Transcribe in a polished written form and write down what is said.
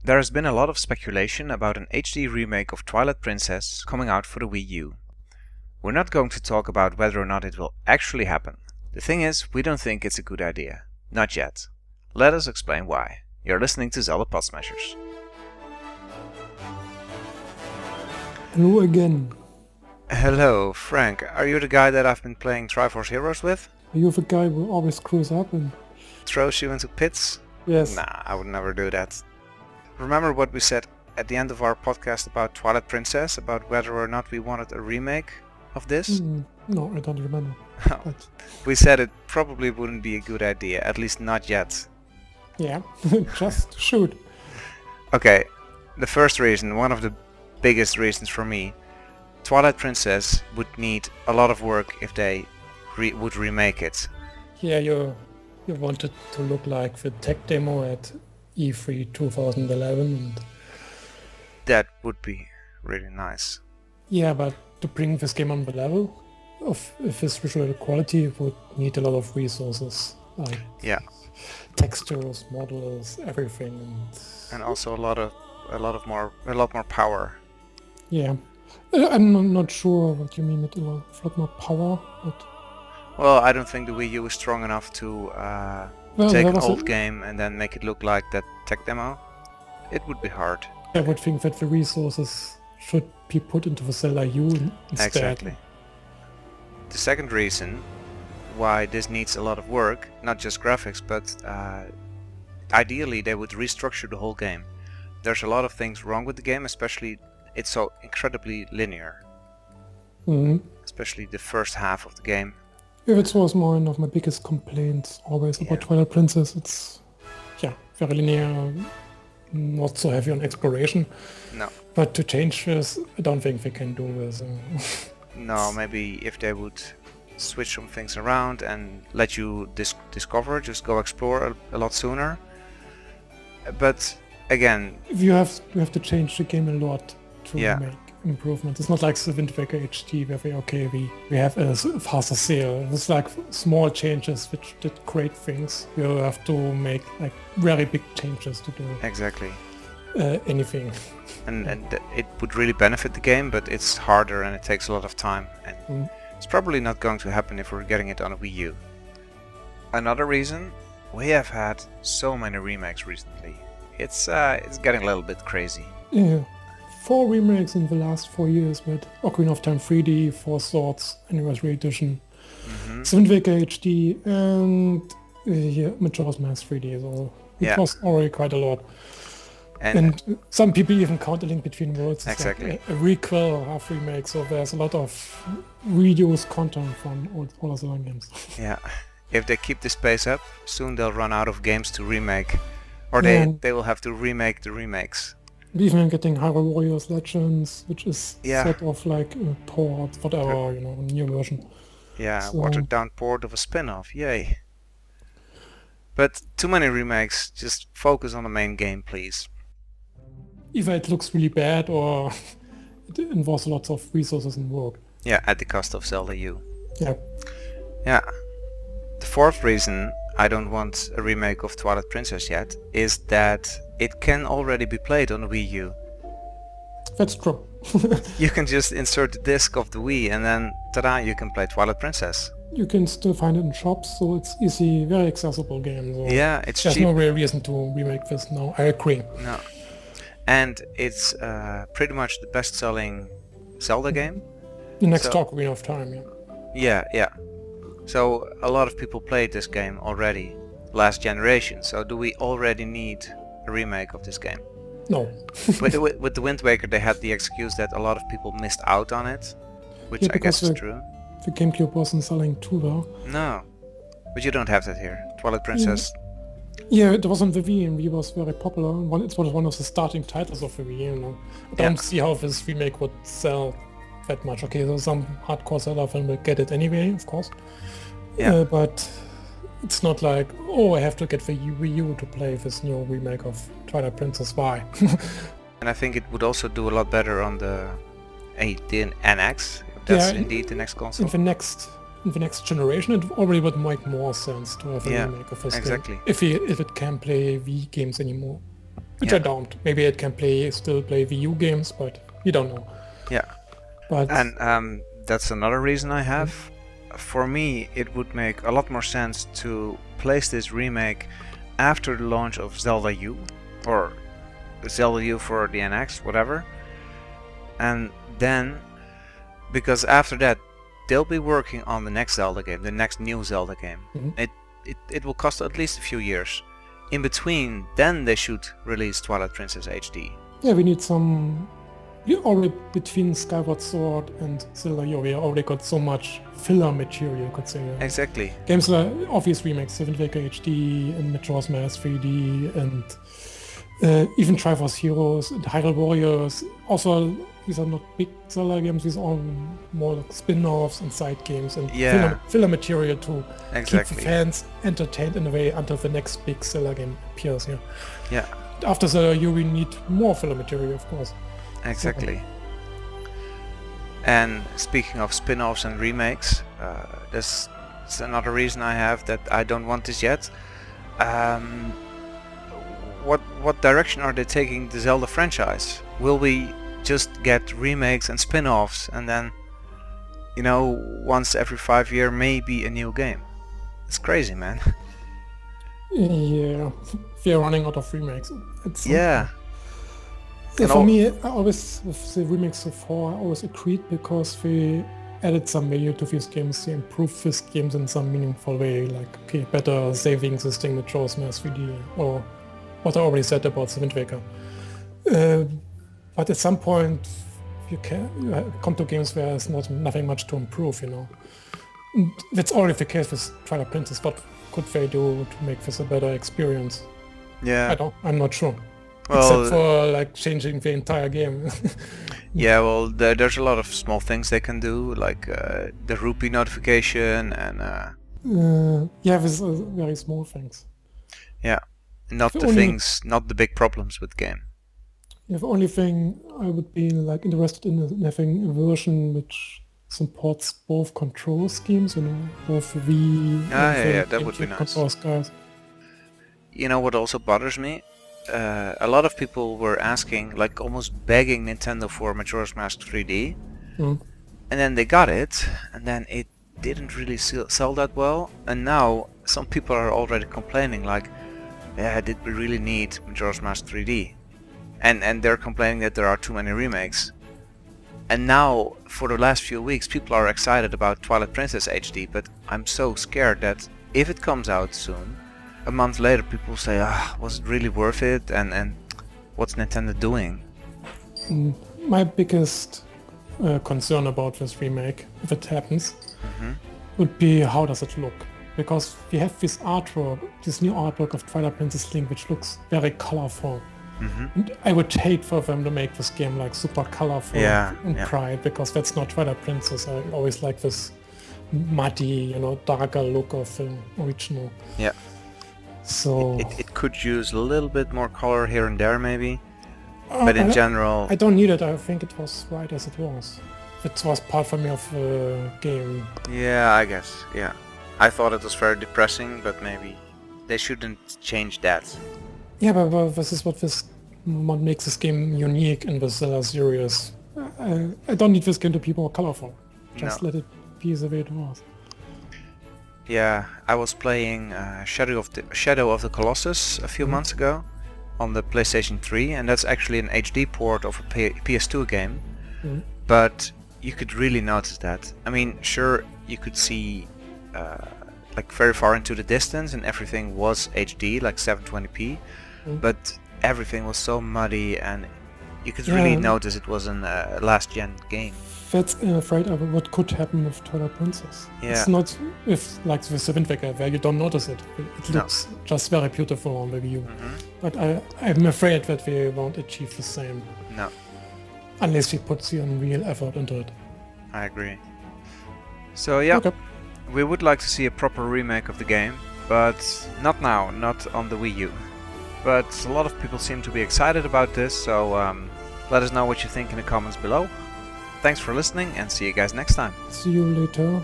There has been a lot of speculation about an HD remake of Twilight Princess coming out for the Wii U. We're not going to talk about whether or not it will actually happen. The thing is, we don't think it's a good idea. Not yet. Let us explain why. You're listening to Zelda Pod Smashers. Hello again. Hello, Frank. Are you the guy that I've been playing Triforce Heroes with? Are you the guy who always screws up and... Throws you into pits? Yes. Nah, I would never do that. Remember what we said at the end of our podcast about Twilight Princess, about whether or not we wanted a remake of this? No, I don't remember. But We said it probably wouldn't be a good idea, at least not yet. yeah, just shoot. Okay, the first reason, one of the biggest reasons for me, Twilight Princess would need a lot of work if they would remake it. Yeah, you wanted to look like the tech demo at E3 2011. And That would be really nice. yeah, but to bring this game on the level of this visual quality would need a lot of resources. Like Yeah, textures, models, everything. and also a lot more power. Yeah. I'm not sure what you mean with a lot more power, but... Well, I don't think the Wii U is strong enough to Well, take there an was old game and then make it look like that tech demo. It would be hard. I would think that the resources should be put into the Zelda U instead. Exactly. The second reason why this needs a lot of work, not just graphics, but ideally they would restructure the whole game. There's a lot of things wrong with the game, especially it's so incredibly linear. Mhm. Especially the first half of the game. Yeah, it was one of my biggest complaints always about Yeah. Twilight Princess. It's, yeah, very linear, not so heavy on exploration. No. But to change this, I don't think they can do this. No, maybe if they would switch some things around and let you discover, just go explore a lot sooner. But again, You have to change the game a lot to Yeah. make improvements. It's not like the Wind Waker HD where we have a faster sail. It's like small changes which did great things. You have to make like very big changes to do exactly. anything. And it would really benefit the game, but it's harder and it takes a lot of time. And Mm. it's probably not going to happen if we're getting it on a Wii U. Another reason, we have had so many remakes recently. It's getting a little bit crazy. Yeah. 4 remakes in the last 4 years with Ocarina of Time 3D, Four Swords Anniversary Edition, Wind Waker HD, and Majora's Mask 3D. So it Yeah. was already quite a lot. And And some people even count A Link Between Worlds as Exactly. like a requel, half remake. So there's a lot of reused content from all of the long games. yeah, if they keep this pace up, soon they'll run out of games to remake. Or Yeah. they will have to remake the remakes. Even getting Hyrule Warriors Legends, which is Yeah. sort of like a port, whatever, a new version. Yeah, So- watered down port of a spin-off, yay. But too many remakes, just focus on the main game, please. Either it looks really bad or it involves lots of resources and work. Yeah, at the cost of Zelda U. Yeah. Yeah. The fourth reason I don't want a remake of Twilight Princess yet is that it can already be played on the Wii U. That's true. You can just insert the disc of the Wii and then ta-da, you can play Twilight Princess. You can still find it in shops, so it's easy, very accessible game. So Yeah, it's there's cheap. no real reason to remake this now. I agree. No. And it's pretty much the best-selling Zelda game. The next So- Ocarina of Time, yeah. Yeah. So a lot of people played this game already last generation. So do we already need a remake of this game? No. with the Wind Waker, they had the excuse that a lot of people missed out on it, which Yeah, I guess is because true. The GameCube wasn't selling too well. No, but you don't have that here. Twilight Princess. Yeah, it was on the Wii, and Wii was very popular. It was one of the starting titles of the Wii, I don't see how this remake would sell that much. Okay, so some hardcore seller fan will get it anyway, of course. Yeah. But it's not like, oh, I have to get the Wii U to play this new remake of Twilight Princess. Why? And I think it would also do a lot better on the NX. If that's Yeah, indeed the next console. in the next generation, it already would make more sense to have a Yeah, remake of this exactly. game. If it can play Wii games anymore. which I don't. Maybe it can still play Wii U games, but you don't know. Yeah. But And that's another reason I have. For me, it would make a lot more sense to place this remake after the launch of Zelda U, or Zelda U for the NX, whatever. And then, because after that, they'll be working on the next Zelda game, the next new Zelda game. It will cost at least a few years. In between, then they should release Twilight Princess HD. yeah, we need some. You already between Skyward Sword and Zelda U, we already got so much filler material, you could say. Exactly. Games like obvious remakes, Wind Waker HD and Majora's Mask 3D, and even Triforce Heroes and Hyrule Warriors. Also, these are not big Zelda games, these are more like spin-offs and side games and filler material to keep the fans entertained in a way until the next big Zelda game appears. Yeah. After Zelda U, we need more filler material, of course. Exactly. And speaking of spin-offs and remakes, there's another reason I have that I don't want this yet. What direction are they taking the Zelda franchise? Will we just get remakes and spin-offs and then, once every 5 years maybe a new game? It's crazy, man. Yeah, we are running out of remakes. For me, I always, with the remakes so far, I always agreed because they added some value to these games, they improved these games in some meaningful way, like, better saving system with Majora's Mask 3D, or what I already said about the Wind Waker. But at some point, you come to games where there's nothing much to improve, And that's already the case with Twilight Princess. What could they do to make this a better experience? Yeah. I'm not sure. Well, except for changing the entire game. Yeah, well, there's a lot of small things they can do, like the rupee notification and... yeah, these are very small things. Yeah, not the big problems with the game. Yeah, the only thing I would be interested in having a version which supports both control schemes, both Wii and that would be nice. Control styles. You know what also bothers me? A lot of people were asking, almost begging Nintendo for Majora's Mask 3D, and then they got it, and then it didn't really sell that well, and now some people are already complaining, did we really need Majora's Mask 3D? And they're complaining that there are too many remakes. And now, for the last few weeks, people are excited about Twilight Princess HD, but I'm so scared that if it comes out soon, a month later people say, was it really worth it? And what's Nintendo doing? My biggest concern about this remake, if it happens, would be how does it look? Because we have this artwork, this new artwork of Twilight Princess Link, which looks very colorful. And I would hate for them to make this game super colorful and bright, because that's not Twilight Princess. I always like this muddy, darker look of the original. Yeah. So it could use a little bit more color here and there, maybe. But in general, I don't need it. I think it was right as it was. It was part for me of the game. Yeah, I guess. Yeah, I thought it was very depressing, but maybe they shouldn't change that. Yeah, but this is what makes this game unique in the Zelda series. I don't need this game to be more colorful. Just let it be the way it was. Yeah, I was playing Shadow of the Colossus a few months ago on the PlayStation 3, and that's actually an HD port of a PS2 game. But you could really notice that. I mean, sure, you could see very far into the distance, and everything was HD, 720p, but everything was so muddy, and you could really notice it was a last-gen game. That's afraid of what could happen with Twilight Princess. Yeah. It's not with the Wind Waker, where you don't notice it. It looks just very beautiful on the Wii U. But I'm afraid that we won't achieve the same. No. Unless we put some real effort into it. I agree. So yeah, we would like to see a proper remake of the game, but not now, not on the Wii U. But a lot of people seem to be excited about this, so let us know what you think in the comments below. Thanks for listening, and see you guys next time. See you later.